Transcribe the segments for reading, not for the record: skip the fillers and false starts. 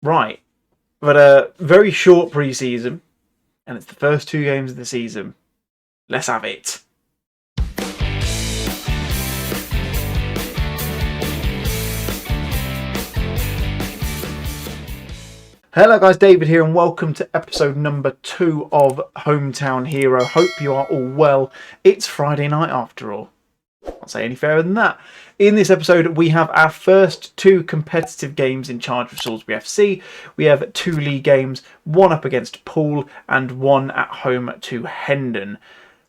Right, but a very short preseason, and it's the first 2 games of the season. Let's have it. Hello guys, David here and welcome to episode number 2 of Hometown Hero. Hope you are all well. It's Friday night after all. Can't say any fairer than that. In this episode we have our first 2 competitive games in charge of Salisbury FC. We have 2 league games, one up against Poole and one at home to Hendon.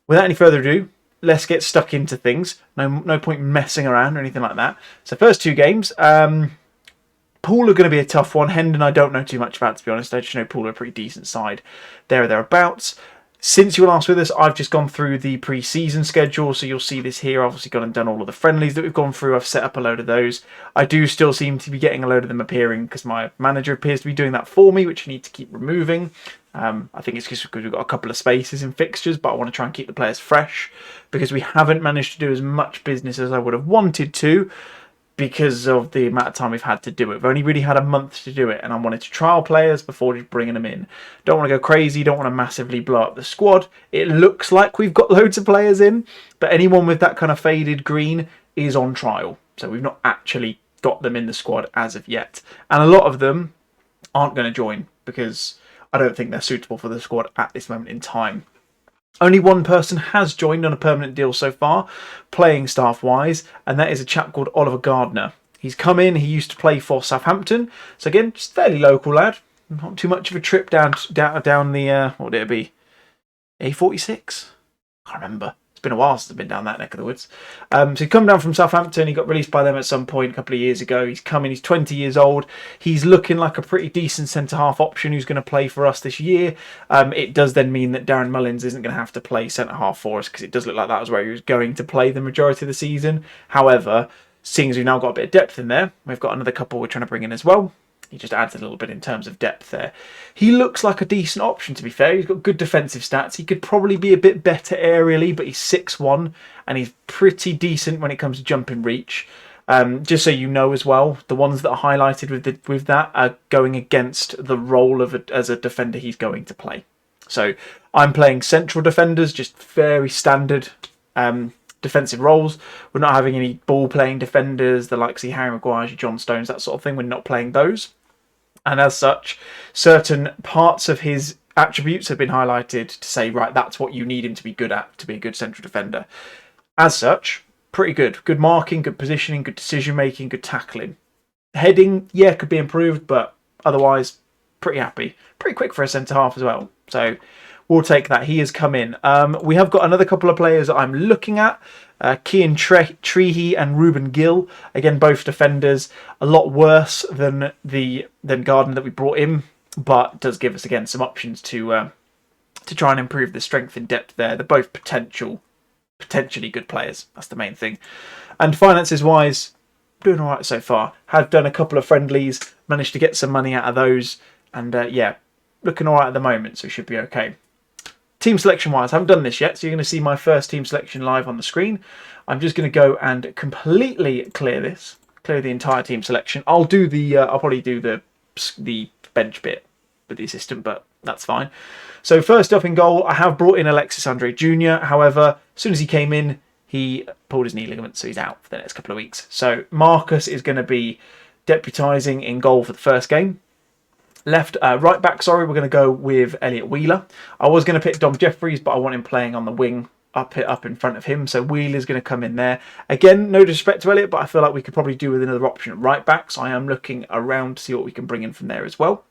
Without any further ado, let's get stuck into things. No point messing around or anything like that. So first 2 games. Poole are going to be a tough one. Hendon I don't know too much about, to be honest. I just know Poole are a pretty decent side there or thereabouts. Since you were last with us, I've just gone through the pre-season schedule, so you'll see this here. I've obviously gone and done all of the friendlies that we've gone through. I've set up a load of those. I do still seem to be getting a load of them appearing because my manager appears to be doing that for me, which I need to keep removing. I think it's just because we've got a couple of spaces in fixtures, but I want to try and keep the players fresh because we haven't managed to do as much business as I would have wanted to, because of the amount of time we've had to do it. We've only really had a month to do it, and I wanted to trial players before just bringing them in. Don't want to go crazy, don't want to massively blow up the squad. It looks like we've got loads of players in, but anyone with that kind of faded green is on trial. So we've not actually got them in the squad as of yet. And a lot of them aren't going to join because I don't think they're suitable for the squad at this moment in time. Only one person has joined on a permanent deal so far, playing staff-wise, and that is a chap called Oliver Gardner. He's come in, he used to play for Southampton, so again, just fairly local lad. Not too much of a trip down the, what would it be, A46? I can't remember. It's been a while since I've been down that neck of the woods. So he come down from Southampton. He got released by them at some point a couple of years ago. He's coming. He's 20 years old. He's looking like a pretty decent centre-half option who's going to play for us this year. It does then mean that Darren Mullins isn't going to have to play centre-half for us because it does look like that was where he was going to play the majority of the season. However, seeing as we've now got a bit of depth in there, we've got another couple we're trying to bring in as well. He just adds a little bit in terms of depth there. He looks like a decent option, to be fair. He's got good defensive stats. He could probably be a bit better aerially, but he's 6'1", and he's pretty decent when it comes to jumping reach. Just so you know as well, the ones that are highlighted with that are going against the role of as a defender he's going to play. So I'm playing central defenders, just very standard defensive roles. We're not having any ball-playing defenders, the likes of Harry Maguire, John Stones, that sort of thing. We're not playing those. And as such, certain parts of his attributes have been highlighted to say, right, that's what you need him to be good at, to be a good central defender. As such, pretty good. Good marking, good positioning, good decision-making, good tackling. Heading, yeah, could be improved, but otherwise, pretty happy. Pretty quick for a centre-half as well. So we'll take that. He has come in. We have got another couple of players that I'm looking at. Cian Trehe and Ruben Gill. Again, both defenders. A lot worse than Gardner that we brought in, but does give us, again, some options to try and improve the strength and depth there. They're both potentially good players. That's the main thing. And finances-wise, doing all right so far. Have done a couple of friendlies, managed to get some money out of those, and yeah, looking all right at the moment, so we should be okay. Team selection wise, I haven't done this yet, so you're going to see my first team selection live on the screen. I'm just going to go and completely clear the entire team selection. I'll probably do the bench bit with the assistant, but that's fine. So first up in goal, I have brought in Alexis Andre Jr. However, as soon as he came in, he pulled his knee ligament, so he's out for the next couple of weeks. So Marcus is going to be deputising in goal for the first game. Right back, we're going to go with Elliot Wheeler. I was going to pick Dom Jeffries, but I want him playing on the wing up in front of him. So Wheeler's going to come in there. Again, no disrespect to Elliot, but I feel like we could probably do with another option at right back. So I am looking around to see what we can bring in from there as well.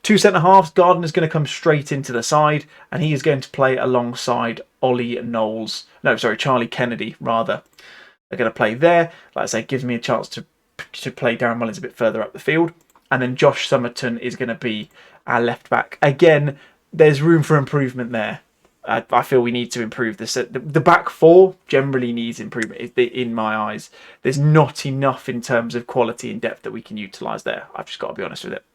2 centre-halves. Gardner's going to come straight into the side, and he is going to play alongside Charlie Kennedy, rather. They're going to play there. Like I say, gives me a chance to play Darren Mullins a bit further up the field. And then Josh Summerton is going to be our left back. Again, there's room for improvement there. I feel we need to improve this. The back four generally needs improvement in my eyes. There's not enough in terms of quality and depth that we can utilise there. I've just got to be honest with it.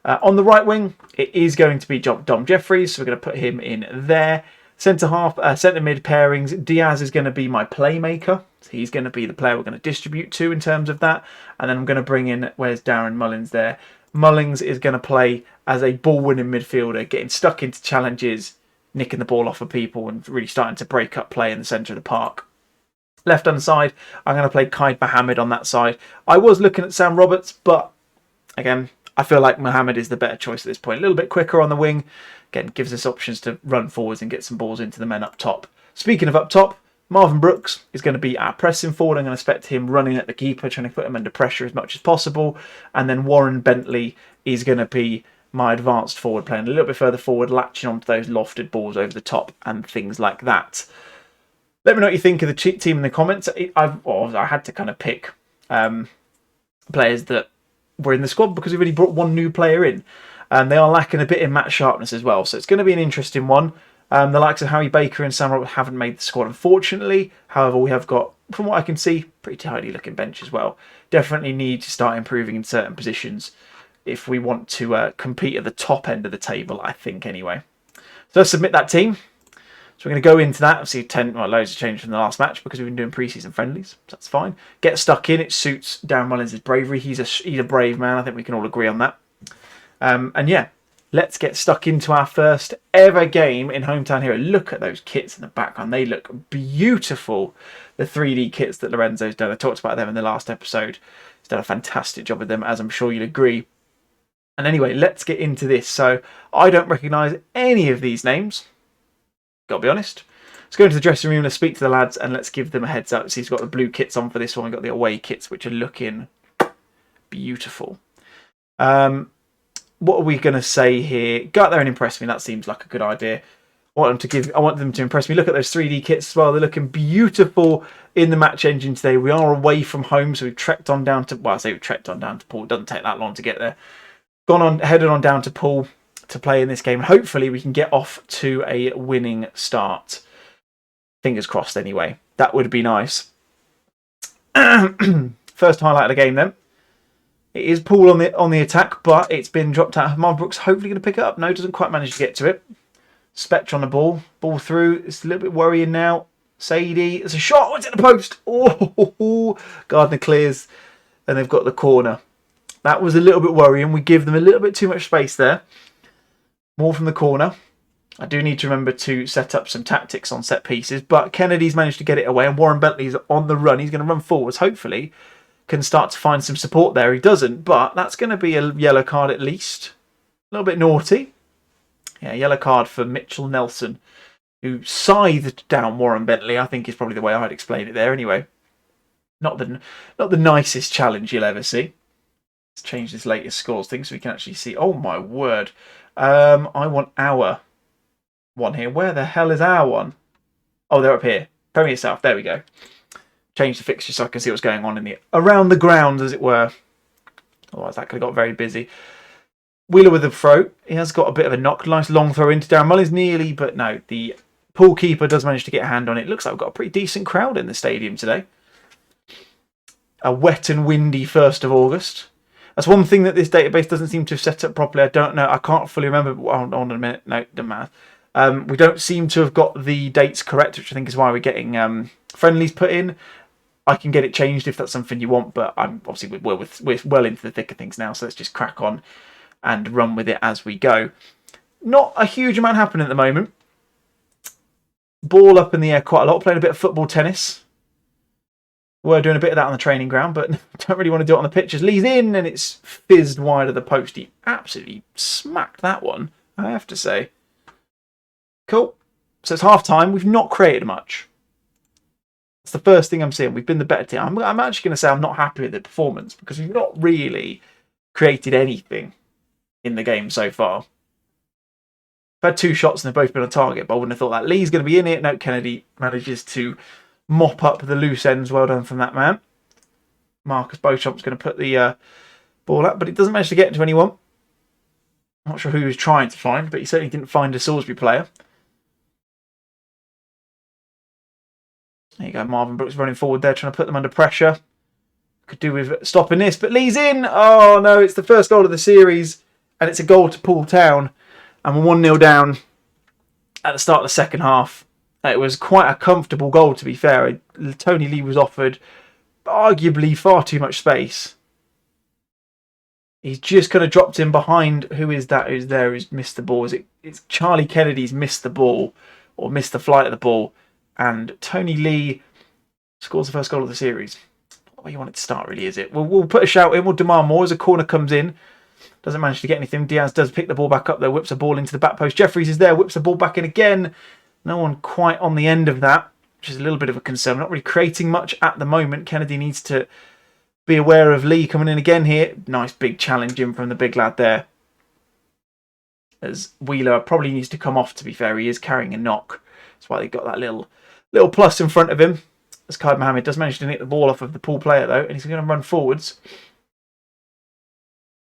On the right wing, it is going to be Dom Jeffries, so we're going to put him in there. Centre mid pairings, Diaz is going to be my playmaker. So he's going to be the player we're going to distribute to in terms of that. And then I'm going to bring in, where's Darren Mullins there? Mullings is going to play as a ball-winning midfielder, getting stuck into challenges, nicking the ball off of people and really starting to break up play in the centre of the park. Left-hand side, I'm going to play Kaid Mohammed on that side. I was looking at Sam Roberts, but again, I feel like Mohammed is the better choice at this point. A little bit quicker on the wing. Again, gives us options to run forwards and get some balls into the men up top. Speaking of up top, Marvin Brooks is going to be our pressing forward. I'm going to expect him running at the keeper, trying to put him under pressure as much as possible. And then Warren Bentley is going to be my advanced forward, playing a little bit further forward, latching onto those lofted balls over the top and things like that. Let me know what you think of the team in the comments. I had to kind of pick players that were in the squad because we've already brought one new player in. They are lacking a bit in match sharpness as well, so it's going to be an interesting one. The likes of Harry Baker and Sam Roberts haven't made the squad, unfortunately. However, we have got, from what I can see, pretty tidy looking bench as well. Definitely need to start improving in certain positions if we want to compete at the top end of the table, I think, anyway. So let's submit that team. So we're going to go into that. Obviously, loads of change from the last match because we've been doing pre-season friendlies. So that's fine. Get stuck in. It suits Darren Mullins' bravery. He's a brave man. I think we can all agree on that. And yeah, let's get stuck into our first ever game in Hometown Hero. Look at those kits in the background. They look beautiful. The 3D kits that Lorenzo's done. I talked about them in the last episode. He's done a fantastic job with them, as I'm sure you'll agree. And anyway, let's get into this. So I don't recognise any of these names. Got to be honest. Let's go into the dressing room. Let's speak to the lads and let's give them a heads up. So he's got the blue kits on for this one. We've got the away kits, which are looking beautiful. What are we going to say here? Go out there and impress me. That seems like a good idea. I want them to impress me. Look at those 3D kits as well. They're looking beautiful in the match engine today. We are away from home, so we've trekked on down to... Well, I say we've trekked on down to Poole. It doesn't take that long to get there. Headed on down to Poole to play in this game. And hopefully we can get off to a winning start. Fingers crossed anyway. That would be nice. First highlight of the game then. It is Poole on the attack, but it's been dropped out. Marvin Brooks hopefully going to pick it up. No, doesn't quite manage to get to it. Spectre on the ball. Ball through. It's a little bit worrying now. Sadie. There's a shot. Oh, it's in the post. Oh, Gardner clears. And they've got the corner. That was a little bit worrying. We give them a little bit too much space there. More from the corner. I do need to remember to set up some tactics on set pieces. But Kennedy's managed to get it away. And Warren Bentley's on the run. He's going to run forwards, hopefully. Can start to find some support there. He doesn't, but that's going to be a yellow card at least. A little bit naughty. Yeah, yellow card for Mitchell Nelson, who scythed down Warren Bentley. I think is probably the way I'd explain it there. Anyway, not the nicest challenge you'll ever see. Let's change this latest scores thing so we can actually see. Oh my word! I want our one here. Where the hell is our one? Oh, they're up here. Premier South. There we go. Change the fixture so I can see what's going on in the around the grounds, as it were. Otherwise, that could have got very busy. Wheeler with the throw. He has got a bit of a knock. Nice long throw into Darren Mullins, nearly, but no. The Poole keeper does manage to get a hand on it. Looks like we've got a pretty decent crowd in the stadium today. A wet and windy 1st of August. That's one thing that this database doesn't seem to have set up properly. I don't know. I can't fully remember. Hold on a minute. No, doesn't matter. We don't seem to have got the dates correct, which I think is why we're getting friendlies put in. I can get it changed if that's something you want, but I'm obviously we're well into the thick of things now, so let's just crack on and run with it as we go. Not a huge amount happening at the moment. Ball up in the air quite a lot, playing a bit of football tennis. We're doing a bit of that on the training ground, but don't really want to do it on the pitches. Lee's in, and it's fizzed wide of the post. He absolutely smacked that one, I have to say. Cool. So it's half time. We've not created much. That's the first thing I'm seeing. We've been the better team. I'm actually going to say I'm not happy with the performance because we've not really created anything in the game so far. I've had 2 shots and they've both been on target, but I wouldn't have thought that. Lee's going to be in it. No, Kennedy manages to mop up the loose ends. Well done from that man. Marcus Beauchamp's going to put the ball up, but it doesn't manage to get to anyone. Not sure who he was trying to find, but he certainly didn't find a Salisbury player. There you go, Marvin Brooks running forward there, trying to put them under pressure. Could do with stopping this, but Lee's in. Oh no, it's the first goal of the series, and it's a goal to Poole Town. And we're 1-0 down at the start of the second half. It was quite a comfortable goal, to be fair. Tony Lee was offered arguably far too much space. He's just kind of dropped in behind. Who is that? Who's there? Who's missed the ball? It's Charlie Kennedy's missed the ball or missed the flight of the ball, and Tony Lee scores the first goal of the series. Not the way you want it to start, really, is it? We'll put a shout in. We'll demand more as a corner comes in. Doesn't manage to get anything. Diaz does pick the ball back up there, whips a ball into the back post. Jeffries is there, whips the ball back in again. No one quite on the end of that, which is a little bit of a concern. We're not really creating much at the moment. Kennedy needs to be aware of Lee coming in again here. Nice big challenge in from the big lad there. As Wheeler probably needs to come off, to be fair. He is carrying a knock. That's why they got that little plus in front of him. As Khalid Mohammed does manage to nick the ball off of the pool player, though, and he's going to run forwards.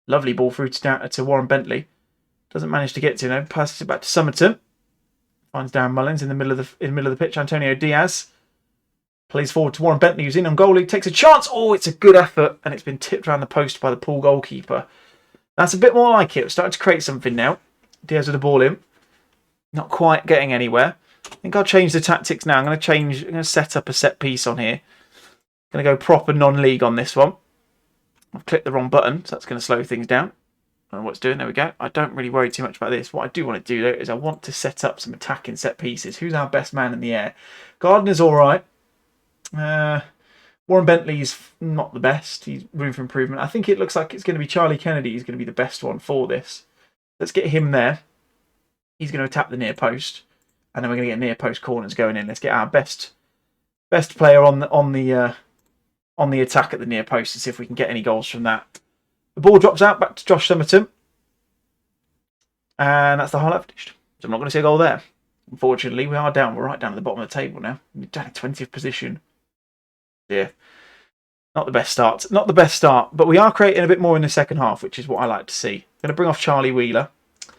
Lovely ball through to Warren Bentley. Doesn't manage to get to, passes it back to Summerton. Finds Darren Mullins in the middle of the pitch. Antonio Diaz plays forward to Warren Bentley, who's in on goal. He takes a chance. Oh, it's a good effort, and it's been tipped around the post by the pool goalkeeper. That's a bit more like it. We're starting to create something now. Diaz with the ball in. Not quite getting anywhere. I think I'll change the tactics now. I'm going to set up a set piece on here. I'm going to go proper non-league on this one. I've clicked the wrong button, so that's going to slow things down. I don't know what it's doing. There we go. I don't really worry too much about this. What I do want to do, though, is I want to set up some attacking set pieces. Who's our best man in the air? Gardner's all right. Warren Bentley's not the best. He's room for improvement. I think it looks like it's going to be Charlie Kennedy who's going to be the best one for this. Let's get him there. He's going to attack the near post, and then we're going to get near post corners going in. Let's get our best player on the attack at the near post and see if we can get any goals from that. The ball drops out back to Josh Summerton, and that's the highlight finished. So I'm not going to see a goal there. Unfortunately, we are down. We're right down at the bottom of the table now. We're down in 20th position. Yeah, not the best start. Not the best start, but we are creating a bit more in the second half, which is what I like to see. Going to bring off Charlie Wheeler. I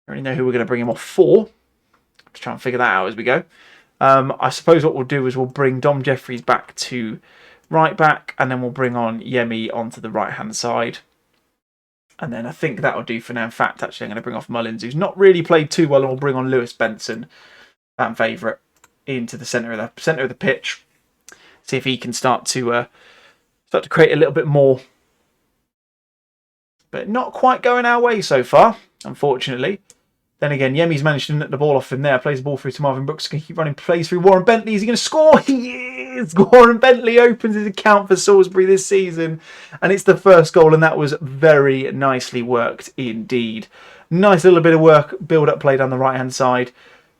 already know who we're going to bring him off for. Let's try and figure that out as we go. I suppose what we'll do is we'll bring Dom Jeffries back to right back, and then we'll bring on Yemi onto the right-hand side. And then I think that'll do for now. In fact, actually, I'm going to bring off Mullins, who's not really played too well, and we'll bring on Lewis Benson, fan favourite, into the centre of the pitch. See if he can start to create a little bit more. But not quite going our way so far, unfortunately. Then again, Yemi's managed to nip the ball off him there. Plays the ball through to Marvin Brooks. Going to keep running plays through Warren Bentley. Is he going to score? He is! Warren Bentley opens his account for Salisbury this season. And it's the first goal, and that was very nicely worked indeed. Nice little bit of work, build-up play down the right-hand side.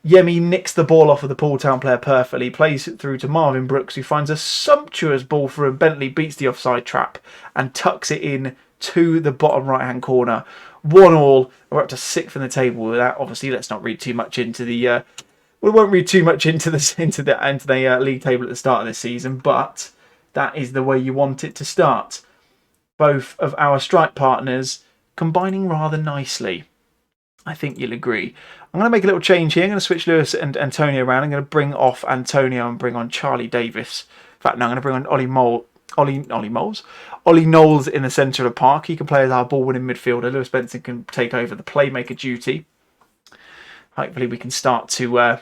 Yemi nicks the ball off of the Poole Town player perfectly. Plays it through to Marvin Brooks, who finds a sumptuous ball for him. Bentley beats the offside trap and tucks it in to the bottom right-hand corner. 1-1. We're up to 6th in the table with that. Obviously, let's not read too much into the. We won't read too much into the league table at the start of this season, but that is the way you want it to start. Both of our strike partners combining rather nicely. I think you'll agree. I'm going to make a little change here. I'm going to switch Lewis and Antonio around. I'm going to bring off Antonio and bring on Charlie Davis. In fact, no, I'm going to bring on Ollie Knowles in the centre of the park. He can play as our ball-winning midfielder. Lewis Benson can take over the playmaker duty. Hopefully we can start to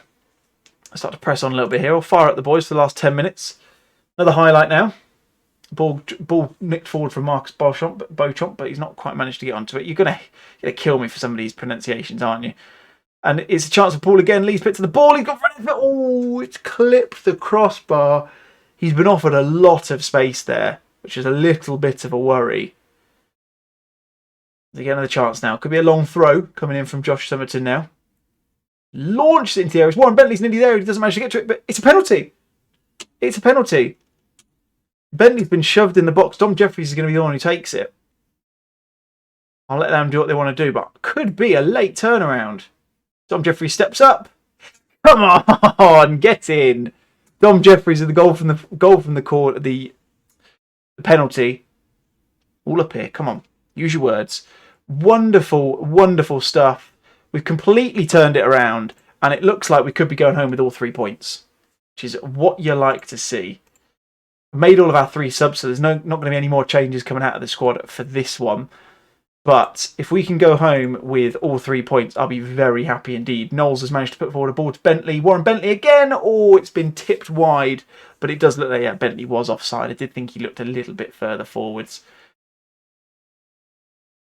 press on a little bit here. We'll fire at the boys for the last 10 minutes. Another highlight now. Ball nicked forward from Marcus Beauchamp, but he's not quite managed to get onto it. You're gonna kill me for some of these pronunciations, aren't you? And it's a chance for Paul again. Lee's pit to the ball. He's got front of it. Oh, it's clipped the crossbar. He's been offered a lot of space there, which is a little bit of a worry. They get another chance now. Could be a long throw coming in from Josh Summerton now. Launched it into the air. Warren Bentley's nearly there. He doesn't manage to get to it, but it's a penalty. It's a penalty. Bentley's been shoved in the box. Dom Jeffries is going to be the one who takes it. I'll let them do what they want to do, but could be a late turnaround. Dom Jeffries steps up. Come on, get in. Dom Jeffries with the goal from the court, the penalty. All up here. Come on, use your words. Wonderful, wonderful stuff. We've completely turned it around, and it looks like we could be going home with all 3 points, which is what you like to see. Made all of our 3 subs, so there's not going to be any more changes coming out of the squad for this one. But if we can go home with all 3 points, I'll be very happy indeed. Knowles has managed to put forward a ball to Bentley. Warren Bentley again. Oh, it's been tipped wide. But it does look like Bentley was offside. I did think he looked a little bit further forwards.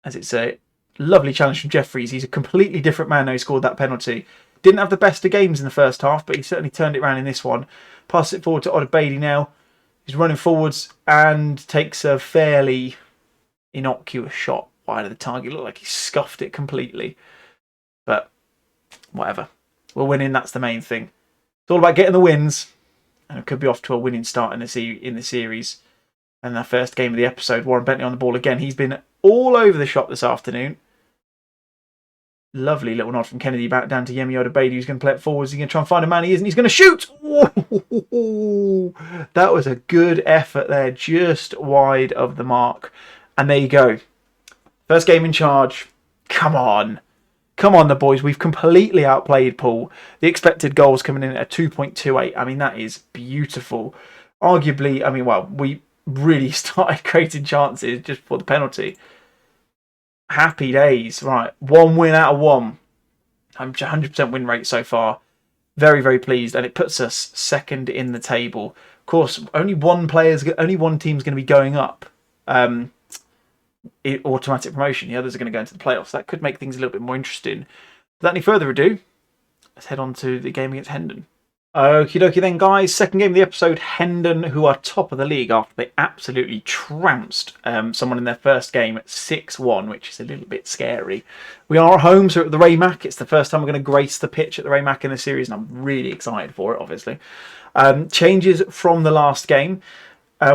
as it's a lovely challenge from Jeffries. He's a completely different man now. He scored that penalty. Didn't have the best of games in the first half, but he certainly turned it around in this one. Passes it forward to Odebaidi now. He's running forwards and takes a fairly innocuous shot wide of the target. Looked like he scuffed it completely. But whatever. We're winning, that's the main thing. It's all about getting the wins. And it could be off to a winning start in the series. And the first game of the episode, Warren Bentley on the ball again. He's been all over the shop this afternoon. Lovely little nod from Kennedy back down to Yemi Odebaidi, who's going to play it forwards. He's going to try and find a man. He isn't. He's going to shoot. Ooh, that was a good effort there, just wide of the mark. And there you go. First game in charge. Come on. Come on, the boys. We've completely outplayed Paul. The expected goals coming in at 2.28. I mean, that is beautiful. Arguably, I mean, well, we really started creating chances just before the penalty. Happy days. Right, 1 win out of 1. 100% win rate so far. Very, very pleased. And it puts us second in the table. Of course, only one team's going to be going up. Automatic promotion. The others are going to go into the playoffs. That could make things a little bit more interesting. Without any further ado, let's head on to the game against Hendon. Okie dokie then, guys. Second game of the episode. Hendon, who are top of the league after they absolutely trounced someone in their first game at 6-1, which is a little bit scary. We are at home, so at the Raymac. It's the first time we're going to grace the pitch at the Raymac in the series, and I'm really excited for it, obviously. Changes from the last game.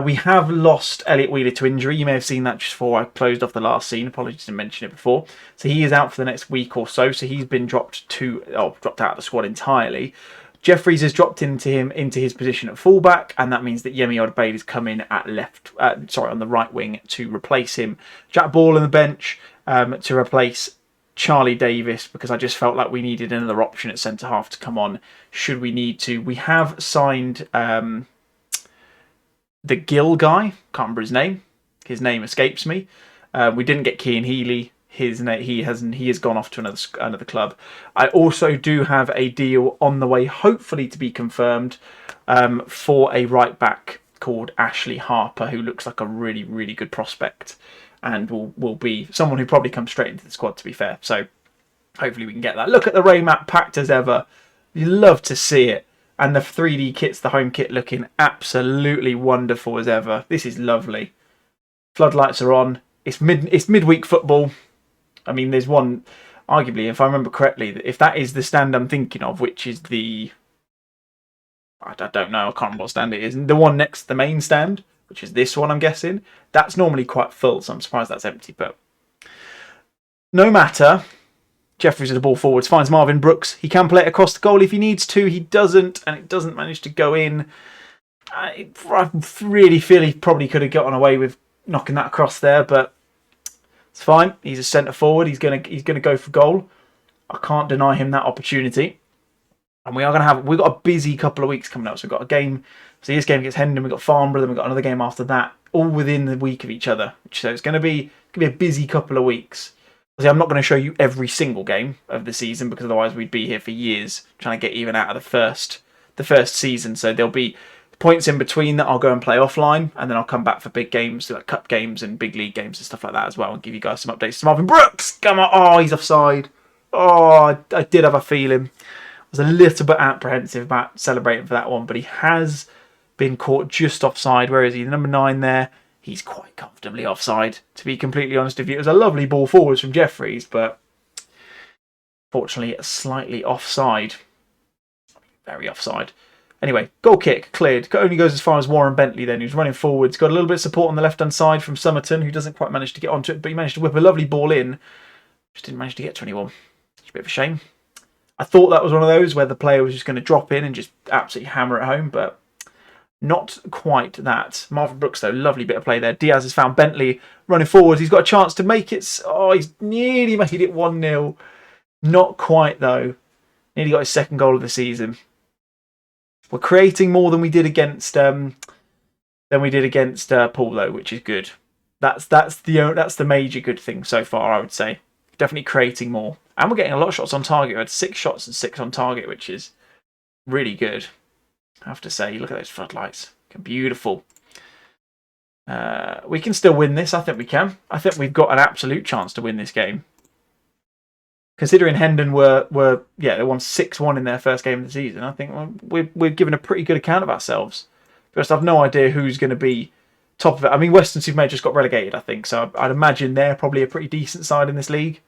We have lost Elliot Wheeler to injury. You may have seen that just before I closed off the last scene. Apologies to mention it before. So he is out for the next week or so. So he's been dropped out of the squad entirely. Jeffries has dropped into his position at fullback, and that means that Yemi Odebaidi has come in at on the right wing to replace him. Jack Ball on the bench to replace Charlie Davis, because I just felt like we needed another option at centre half to come on should we need to. We have signed the Gill guy. Can't remember his name. His name escapes me. We didn't get Keane Healy. He has gone off to another club. I also do have a deal on the way, hopefully to be confirmed, for a right back called Ashley Harper, who looks like a really, really good prospect, and will be someone who probably comes straight into the squad, to be fair. So hopefully we can get that. Look at the Ray map, packed as ever. You love to see it. And the 3D kit's the home kit, looking absolutely wonderful as ever. This is lovely. Floodlights are on. It's midweek football. I mean, there's one, arguably, if I remember correctly, if that is the stand I'm thinking of, which is the, I don't know, I can't remember what stand it is, and the one next to the main stand, which is this one, I'm guessing, that's normally quite full, so I'm surprised that's empty, but no matter. Jeffries with the ball forwards, finds Marvin Brooks. He can play it across the goal if he needs to. He doesn't, and it doesn't manage to go in. I really feel he probably could have gotten away with knocking that across there, but it's fine. He's a centre forward. He's gonna go for goal. I can't deny him that opportunity. And we've got a busy couple of weeks coming up. So we've got a game. So this game against Hendon. We've got Farnborough. Then we've got another game after that, all within the week of each other. So it's going to be a busy couple of weeks. Obviously, I'm not going to show you every single game of the season, because otherwise we'd be here for years trying to get even out of the first season. So there'll be points in between that I'll go and play offline, and then I'll come back for big games, like cup games and big league games and stuff like that as well, and give you guys some updates. Marvin Brooks, come on! Oh, he's offside. Oh, I did have a feeling. I was a little bit apprehensive about celebrating for that one, but he has been caught just offside. Where is he? Number 9 there. He's quite comfortably offside, to be completely honest with you. It was a lovely ball forwards from Jeffries, but fortunately slightly offside. Very offside. Anyway, goal kick, cleared. Only goes as far as Warren Bentley then, who's running forwards. Got a little bit of support on the left-hand side from Somerton, who doesn't quite manage to get onto it, but he managed to whip a lovely ball in. Just didn't manage to get to anyone. It's a bit of a shame. I thought that was one of those where the player was just going to drop in and just absolutely hammer it home, but not quite that. Marvin Brooks, though, lovely bit of play there. Diaz has found Bentley running forwards. He's got a chance to make it. Oh, he's nearly made it 1-0. Not quite, though. Nearly got his second goal of the season. We're creating more than we did against Paul, though, which is good. That's the major good thing so far, I would say. Definitely creating more, and we're getting a lot of shots on target. We had 6 shots and 6 on target, which is really good, I have to say. Look at those floodlights, beautiful. We can still win this. I think we can. I think we've got an absolute chance to win this game. Considering Hendon were they won 6-1 in their first game of the season, I think we're given a pretty good account of ourselves. First, I've no idea who's going to be top of it. I mean, Western-super-Mare just got relegated, I think, so I'd imagine they're probably a pretty decent side in this league.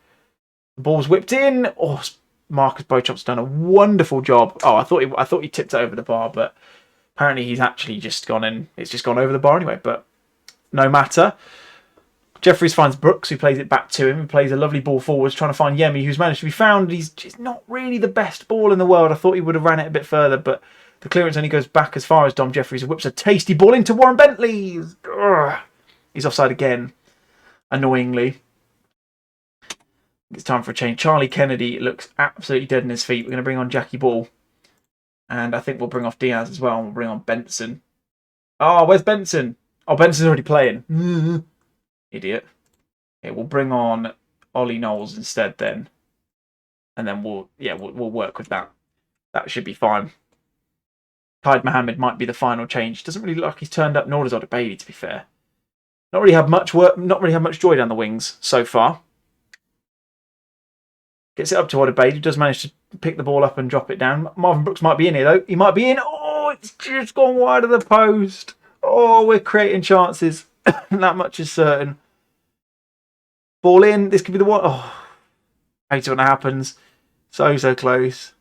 The ball's whipped in. Oh, Marcus Beauchamp's done a wonderful job. Oh, I thought he tipped it over the bar, but apparently he's actually just gone in. It's just gone over the bar anyway, but no matter. Jeffries finds Brooks, who plays it back to him. He plays a lovely ball forwards, trying to find Yemi, who's managed to be found. He's just not really the best ball in the world. I thought he would have ran it a bit further, but the clearance only goes back as far as Dom Jeffries, who whips a tasty ball into Warren Bentley. Ugh. He's offside again, annoyingly. It's time for a change. Charlie Kennedy looks absolutely dead in his feet. We're going to bring on Jackie Ball. And I think we'll bring off Diaz as well. And we'll bring on Benson. Oh, where's Benson? Oh, Benson's already playing. Idiot. Okay, we'll bring on Ollie Knowles instead then. And then we'll work with that. That should be fine. Tide Mohammed might be the final change. Doesn't really look like he's turned up, nor does Oda Bailey, to be fair. Not really had much work, not really had much joy down the wings so far. Gets it up to Oda Bailey, who does manage to pick the ball up and drop it down. Marvin Brooks might be in here though. He might be in. Oh, it's just gone wide of the post. Oh, we're creating chances. That much is certain. Ball in. This could be the one. Oh, I hate it when that happens. So close.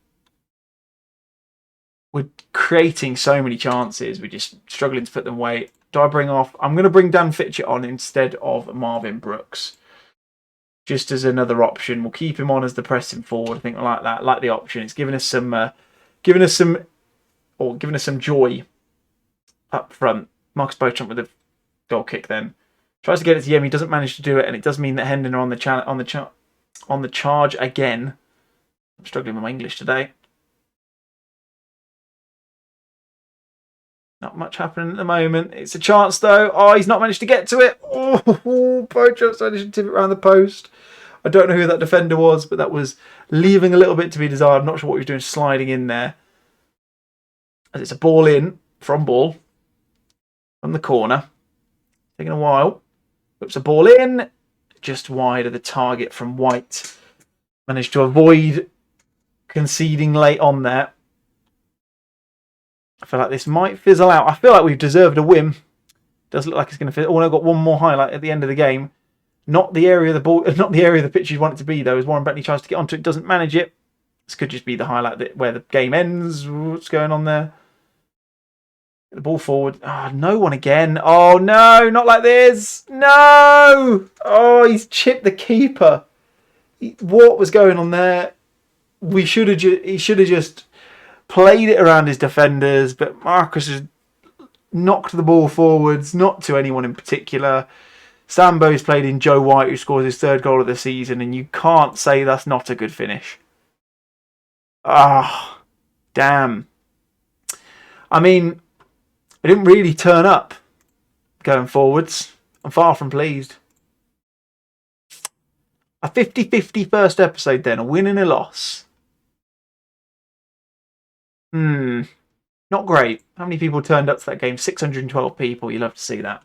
We're creating so many chances. We're just struggling to put them away. Do I bring off? I'm going to bring Dan Fitchett on instead of Marvin Brooks. Just as another option. We'll keep him on as the pressing forward. I think I like that. Like the option. It's giving us some joy up front. Marcus Beauchamp with a goal kick then. Tries to get it to Yemi, doesn't manage to do it, and it does mean that Hendon are on the charge again. I'm struggling with my English today. Not much happening at the moment. It's a chance though. Oh, he's not managed to get to it. Oh, Beauchamp's managed to tip it around the post. I don't know who that defender was, but that was leaving a little bit to be desired. I'm not sure what he was doing, sliding in there. As it's a ball in from ball from the corner. Taking a while. Whips a ball in. Just wide of the target from White. Managed to avoid conceding late on there. I feel like this might fizzle out. I feel like we've deserved a win. Does look like it's going to fizzle. Oh, I've got one more highlight at the end of the game. Not the area of the ball, not the area of the pitch you want it to be though. As Warren Bentley tries to get onto it, doesn't manage it. This could just be the highlight where the game ends. What's going on there? The ball forward. Oh, no one again. Oh no, not like this. No. Oh, he's chipped the keeper. What was going on there? He should have just played it around his defenders, but Marcus has knocked the ball forwards, not to anyone in particular. Sambo's played in Joe White, who scores his third goal of the season, and you can't say that's not a good finish. Ah, damn. I mean, I didn't really turn up going forwards. I'm far from pleased. A 50-50 first episode then, a win and a loss. Not great. How many people turned up to that game? 612 people. You love to see that.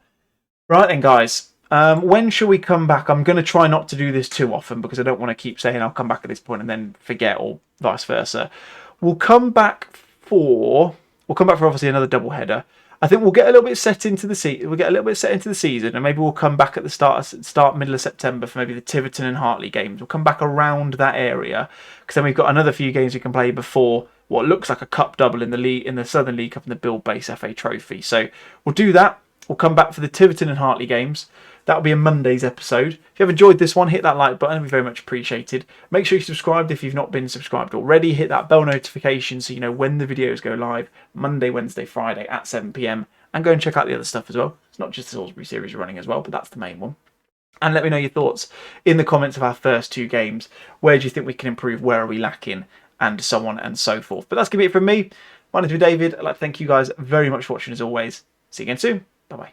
Right then, guys. When shall we come back? I'm going to try not to do this too often because I don't want to keep saying I'll come back at this point and then forget, or vice versa. We'll come back for obviously another double header. I think we'll get a little bit set into the season, and maybe we'll come back at the start middle of September for maybe the Tiverton and Hartley games. We'll come back around that area because then we've got another few games we can play before what looks like a cup double in the Southern League Cup and the Build Base FA Trophy. So we'll do that. We'll come back for the Tiverton and Hartley games. That'll be a Monday's episode. If you have enjoyed this one, hit that like button. It'd be very much appreciated. Make sure you're subscribed if you've not been subscribed already. Hit that bell notification so you know when the videos go live. Monday, Wednesday, Friday at 7 PM. And go and check out the other stuff as well. It's not just the Salisbury series you're running as well, but that's the main one. And let me know your thoughts in the comments of our first two games. Where do you think we can improve? Where are we lacking? And so on and so forth. But that's going to be it from me. My name's David. I'd like to thank you guys very much for watching as always. See you again soon. Bye-bye.